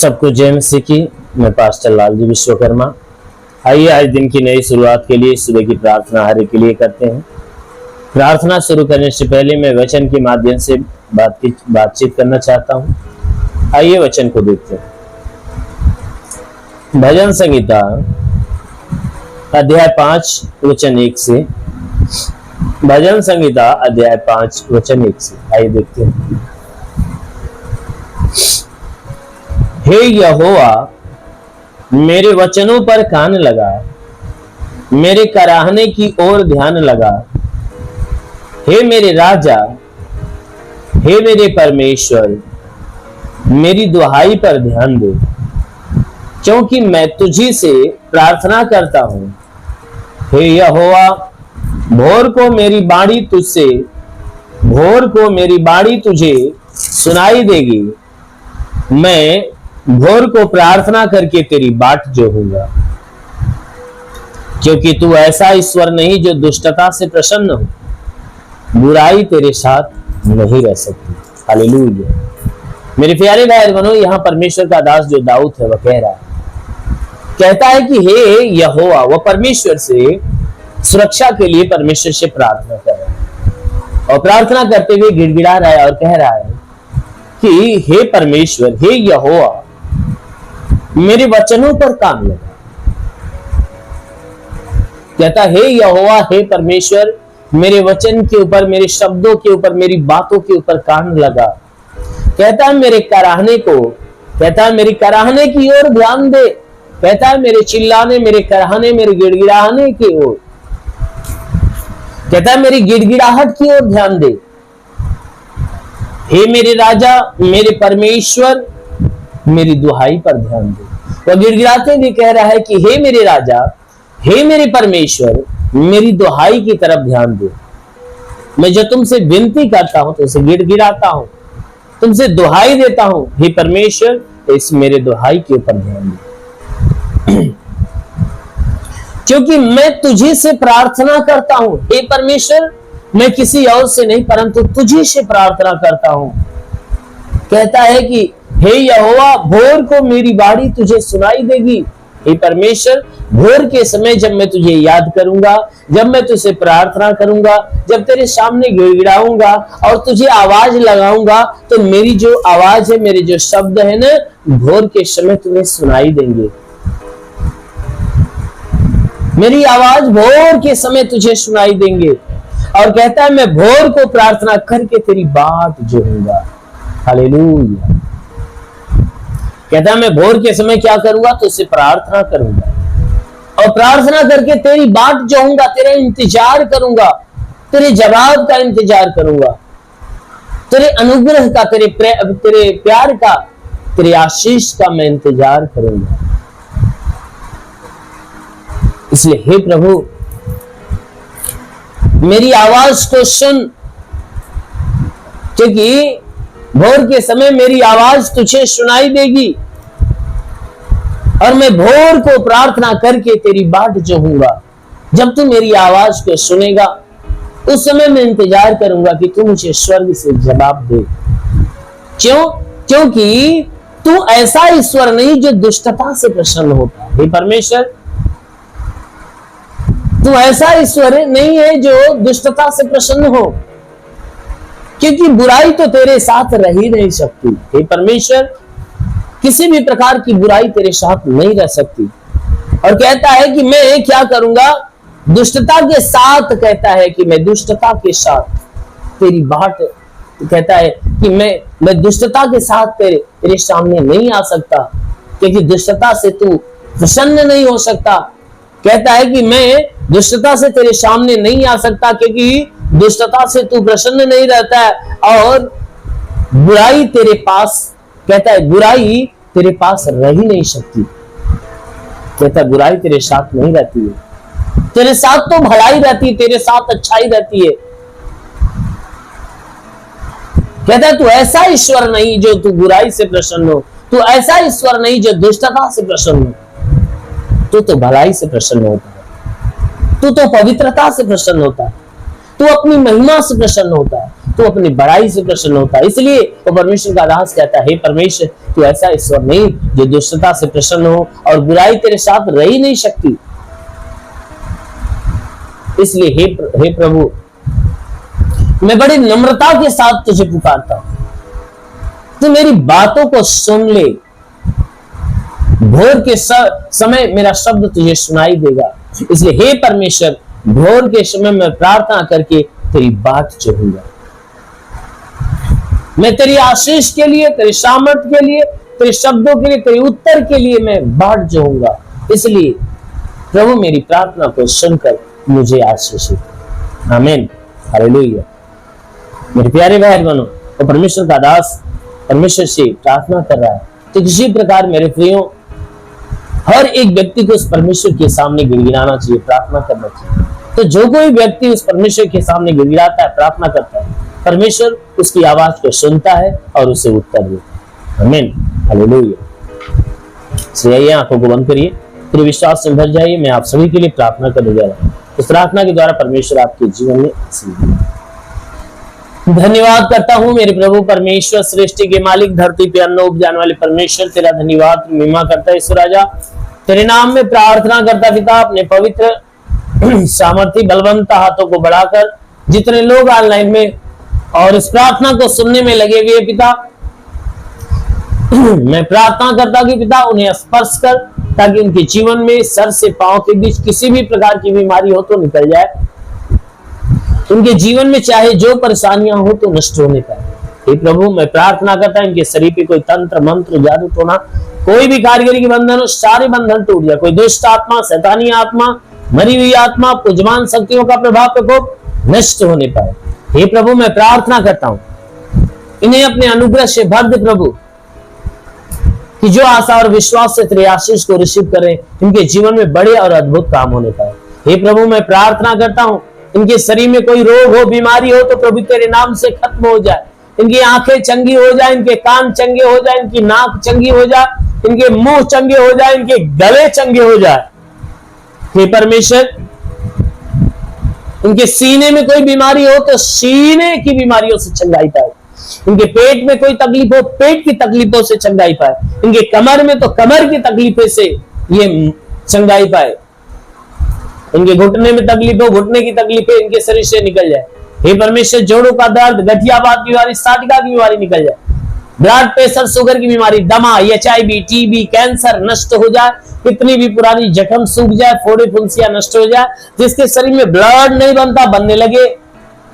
सबको जय मसीह की। मैं पास्टर लालजी विश्वकर्मा। आइए आज दिन की नई शुरुआत के लिए सुबह की प्रार्थना हर के लिए करते हैं। प्रार्थना शुरू करने से पहले मैं वचन के माध्यम से बातचीत करना चाहता हूं। आइए वचन को देखते हैं। भजन संहिता अध्याय 5 वचन 1 से। भजन संहिता अध्याय 5 वचन 1 से। आइए देखते हैं। हे यहोवा, मेरे वचनों पर कान लगा, मेरे कराहने की ओर ध्यान लगा। हे मेरे राजा, हे मेरे परमेश्वर, मेरी दुहाई पर ध्यान दे, क्योंकि मैं तुझी से प्रार्थना करता हूं। हे यहोवा, भोर को मेरी बाणी तुझे सुनाई देगी। मैं भोर को प्रार्थना करके तेरी बाट जोहूंगा, क्योंकि तू ऐसा ईश्वर नहीं जो दुष्टता से प्रसन्न हो। बुराई तेरे साथ नहीं रह सकती। हालेलुया। मेरे प्यारे भाई बहनों, यहाँ परमेश्वर का दास जो दाऊद है वह कहता है कि हे यहोवा, वह परमेश्वर से सुरक्षा के लिए परमेश्वर से प्रार्थना कर रहा है और प्रार्थना करते हुए गिड़गिड़ा रहा है और कह रहा है कि हे परमेश्वर, हे यहोवा, मेरे वचनों पर कान लगा। कहता हे यहोवा, हे परमेश्वर, मेरे वचन के ऊपर, मेरे शब्दों के ऊपर, मेरी बातों के ऊपर कान लगा। कहता है मेरे कराहने की ओर ध्यान दे। कहता है मेरे चिल्लाने, मेरे कराहने, मेरे गिड़गिड़ाने की ओर। कहता है मेरी गिड़गिड़ाहट की ओर ध्यान दे। हे मेरे राजा, मेरे परमेश्वर, मेरी दुहाई पर ध्यान दे। वह गिड़गिड़ाते हुए कह रहा है कि हे मेरे राजा, हे मेरे परमेश्वर, मेरी दुहाई की तरफ ध्यान दे। मैं जो तुमसे विनती करता हूं, तुमसे गिड़गिड़ाता हूं, तुमसे दुहाई देता हूं, हे परमेश्वर, इस मेरे दुहाई के ऊपर ध्यान दे, क्योंकि मैं तुझे से प्रार्थना करता हूं। हे परमेश्वर, मैं किसी और से नहीं परंतु तुझे से प्रार्थना करता हूं। कहता है कि हे यहोवा, भोर को मेरी बाणी तुझे सुनाई देगी। हे परमेश्वर, भोर के समय जब मैं तुझे याद करूंगा, जब मैं तुझसे प्रार्थना करूंगा, जब तेरे सामने गिड़गिड़ाऊंगा और तुझे आवाज लगाऊंगा, तो मेरी जो आवाज है, मेरे जो शब्द है ना, भोर के समय तुम्हें सुनाई देंगे। मेरी आवाज भोर के समय तुझे सुनाई देंगे। और कहता है मैं भोर को प्रार्थना करके तेरी बाट जोहूंगा। हालेलुया। कहता है मैं भोर के समय क्या करूंगा, तुझसे प्रार्थना करूंगा और प्रार्थना करके तेरी बाट जोहूंगा, तेरा इंतजार करूंगा, तेरे जवाब का इंतजार करूंगा, तेरे अनुग्रह का, तेरे प्यार का, तेरे आशीष का मैं इंतजार करूंगा। इसलिए हे प्रभु, मेरी आवाज को सुन, क्योंकि भोर के समय मेरी आवाज तुझे सुनाई देगी और मैं भोर को प्रार्थना करके तेरी बाट जोहूंगा। जब तू मेरी आवाज को सुनेगा, उस समय मैं इंतजार करूंगा कि तू मुझे स्वर्ग से जवाब दे। क्यों? क्योंकि तू ऐसा ईश्वर नहीं जो दुष्टता से प्रसन्न होता। हे परमेश्वर, तू ऐसा ईश्वर नहीं है जो दुष्टता से प्रसन्न हो, क्योंकि बुराई तो तेरे साथ रह ही नहीं सकती। हे परमेश्वर, किसी भी प्रकार की बुराई तेरे साथ नहीं रह सकती। और कहता है कि मैं क्या करूंगा, दुष्टता के साथ। कहता है कि मैं दुष्टता के साथ तेरी बाट, कहता है कि मैं दुष्टता के साथ तेरे सामने नहीं आ सकता, क्योंकि दुष्टता से तू प्रसन्न नहीं हो सकता। कहता है कि मैं दुष्टता से तेरे सामने नहीं आ सकता, क्योंकि दुष्टता से तू प्रसन्न नहीं रहता है। और बुराई तेरे पास, कहता है बुराई तेरे पास रह ही नहीं सकती। कहता है बुराई तेरे साथ नहीं रहती है, तेरे साथ तो भलाई रहती है, तेरे साथ अच्छाई रहती है। कहता है तू ऐसा ईश्वर नहीं जो तू बुराई से प्रसन्न हो, तू ऐसा ईश्वर नहीं जो दुष्टता से प्रसन्न हो। तू तो भलाई से प्रसन्न होता है, तू तो पवित्रता से प्रसन्न होता है, तू अपनी महिमा से प्रसन्न होता है, तू अपनी बड़ाई से प्रसन्न होता है। इसलिए वो परमेश्वर का दास कहता है, हे परमेश्वर, तू ऐसा ईश्वर नहीं जो दुष्टता से प्रसन्न हो, और बुराई तेरे साथ रह ही नहीं सकती। इसलिए हे प्रभु, मैं बड़ी नम्रता के साथ तुझे पुकारता हूं, तू मेरी बातों को सुन ले। भोर के समय मेरा शब्द तुझे सुनाई देगा। इसलिए हे परमेश्वर, भोर के समय मैं प्रार्थना करके तेरी बात चाहूंगा। मैं तेरी आशीष के लिए, तेरी सामर्थ के लिए, तेरे शब्दों के लिए, तेरे उत्तर के लिए मैं बाट चाहूंगा। इसलिए प्रभु मेरी प्रार्थना को सुनकर मुझे आशीषित। आमीन, हालेलुया। मेरे प्यारे भाई बहनों, तो परमेश्वर का दास परमेश्वर से प्रार्थना कर रहा है। तो किसी प्रकार मेरे प्रियो, हर एक व्यक्ति को उस परमेश्वर के सामने गिड़गिड़ाना चाहिए, प्रार्थना करना चाहिए। तो जो कोई व्यक्ति उस परमेश्वर के सामने गिड़गिड़ाता है, प्रार्थना करता है, परमेश्वर उसकी आवाज को सुनता है और उसे उत्तर देता है। आमीन, हालेलुया। आइए आंखों को बंद करिए, फिर विश्वास से भर जाइए। मैं आप सभी के लिए प्रार्थना करने जा रहा हूं। इस प्रार्थना के द्वारा परमेश्वर आपके जीवन में धन्यवाद करता हूं मेरे प्रभु परमेश्वर, सृष्टि के मालिक, धरती पे अन्न उपजाने वाले परमेश्वर, तेरा धन्यवाद महिमा करता है। ईश्वर राजा, तेरे नाम में प्रार्थना करता पिता, अपने पवित्र सामर्थी बलवंत हाथों को बढ़ाकर जितने लोग ऑनलाइन में और इस प्रार्थना को सुनने में लगे हुए पिता, मैं प्रार्थना करता कि पिता उन्हें स्पर्श कर, ताकि उनके जीवन में सर से पांव के बीच किसी भी प्रकार की बीमारी हो तो निकल जाए। उनके जीवन में चाहे जो परेशानियां हो तो नष्ट होने पाए। हे प्रभु, मैं प्रार्थना करता हूं इनके शरीर पे कोई तंत्र मंत्र जादू टोना, कोई भी कारीगरी के बंधन हो, सारे बंधन टूट जाए। कोई दुष्ट आत्मा, शैतानी आत्मा, मरी हुई आत्मा, पुजमान शक्तियों का प्रभाव प्रकोप नष्ट होने पाए। हे प्रभु, मैं प्रार्थना करता हूं इन्हें अपने अनुग्रह से भर दे प्रभु, कि जो आशा और विश्वास से तेरे आशीष को रिसीव करें, इनके जीवन में बड़े और अद्भुत काम होने पाए। हे प्रभु, मैं प्रार्थना करता हूं इनके शरीर में कोई रोग हो, बीमारी हो तो प्रभु तेरे नाम से खत्म हो जाए। इनकी आंखें चंगी हो जाए, इनके कान चंगे हो जाए, इनकी नाक चंगी हो जाए, इनके मुंह चंगे हो जाए, इनके गले चंगे हो जाए। हे परमेश्वर, इनके सीने में कोई बीमारी हो तो सीने की बीमारियों से चंगाई पाए। इनके पेट में कोई तकलीफ हो, पेट की तकलीफों से चंगाई पाए। इनके कमर में तो कमर की तकलीफों से ये चंगाई पाए। इनके घुटने में तकलीफ हो, घुटने की तकलीफें इनके शरीर से निकल जाए। हे परमेश्वर, जोड़ों का दर्द, गठियावात की बीमारी, साटिका की बीमारी निकल जाए। ब्लड प्रेशर, शुगर की बीमारी, दमा, HIV, TB, कैंसर नष्ट हो जाए। कितनी भी पुरानी जख्म सूख जाए, फोड़े फुंसियां नष्ट हो जाए। जिसके शरीर में ब्लड नहीं बनता, बनने लगे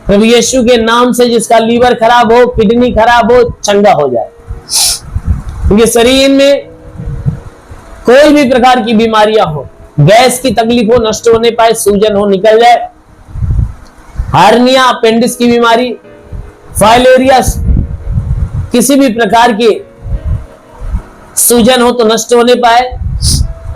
प्रभु यीशु के नाम से। जिसका लीवर खराब हो, किडनी खराब हो, चंगा हो जाए। इनके शरीर में कोई भी प्रकार की बीमारियां हो, गैस की तकलीफ हो, नष्ट होने पाए, सूजन हो, निकल जाए। हार्निया, अपेंडिक्स की बीमारी, फाइलेरिया, किसी भी प्रकार की सूजन हो तो नष्ट होने पाए।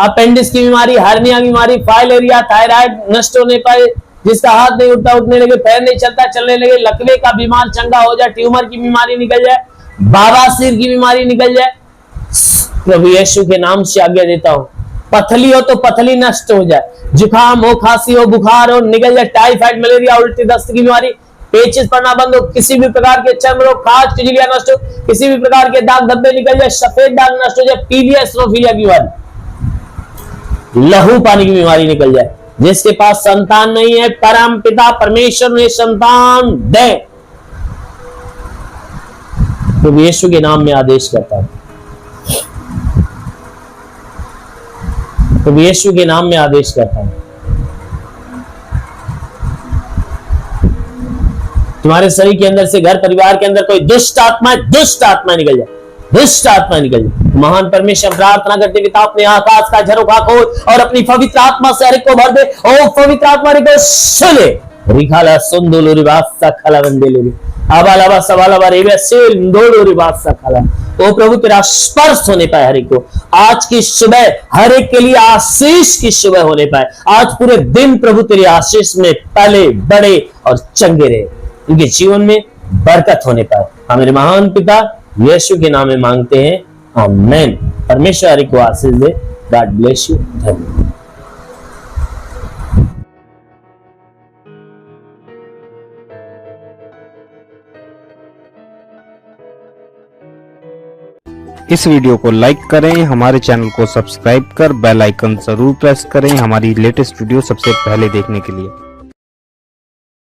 अपेंडिक्स की बीमारी, हार्निया की बीमारी, फाइलेरिया, थायराइड नष्ट होने पाए। जिसका हाथ नहीं उठता, उठने लगे, पैर नहीं चलता, चलने लगे, लकवे का बीमार चंगा हो जाए, ट्यूमर की बीमारी निकल जाए, बवासीर की बीमारी निकल जाए। प्रभु यीशु के नाम से आज्ञा देता हूं, पथली हो तो पथली नष्ट हो जाए, जुकाम हो, खांसी हो, बुखार हो निकल जाए, टाइफाइड, मलेरिया, उल्टी दस्त की बीमारी, पेचिस पड़ना बंद हो, किसी भी प्रकार के चर्म रोग, खाज, खुजलियां नष्ट हो, किसी भी प्रकार के दाग धब्बे निकल जाए, सफेद दाग नष्ट हो जाए, पीलिया, एसिनोफिलिया की बीमारी, लहू पानी की बीमारी निकल जाए। जिसके पास संतान नहीं है, परम पिता परमेश्वर ने संतान दे। तो यीशु के नाम में आदेश करता हूं, तो यीशु के नाम में आदेश करता हूं, तुम्हारे शरीर के अंदर से, घर परिवार के अंदर कोई दुष्ट आत्मा निकल जाए, दुष्ट आत्मा निकल जाए। महान परमेश्वर, प्रार्थना करते पिता, अपने आकाश का झरोखा खोल और अपनी पवित्र आत्मा से हर एक को भर दे। ओ पवित्र आत्मा को सुले रिखाला सुंदोलो रिवासा खला वंदेले आबालाबा सवालाबा रेवे सेल इंदोलो रिवासा खला। ओ प्रभु, तेरा स्पर्श होने पाए हर एक को। आज की सुबह हर एक के लिए आशीष की सुबह होने पाए। आज पूरे दिन प्रभु तेरी आशीष में पले बड़े और चंगे रहे, उनके जीवन में बरकत होने पाए। हमारे महान पिता यीशु के नाम में मांगते हैं, आमीन। परमेश्वर हर एक को आशीष दे। God bless you. धन्यवाद। इस वीडियो को लाइक करें, हमारे चैनल को सब्सक्राइब कर बेल आइकन जरूर प्रेस करें हमारी लेटेस्ट वीडियो सबसे पहले देखने के लिए।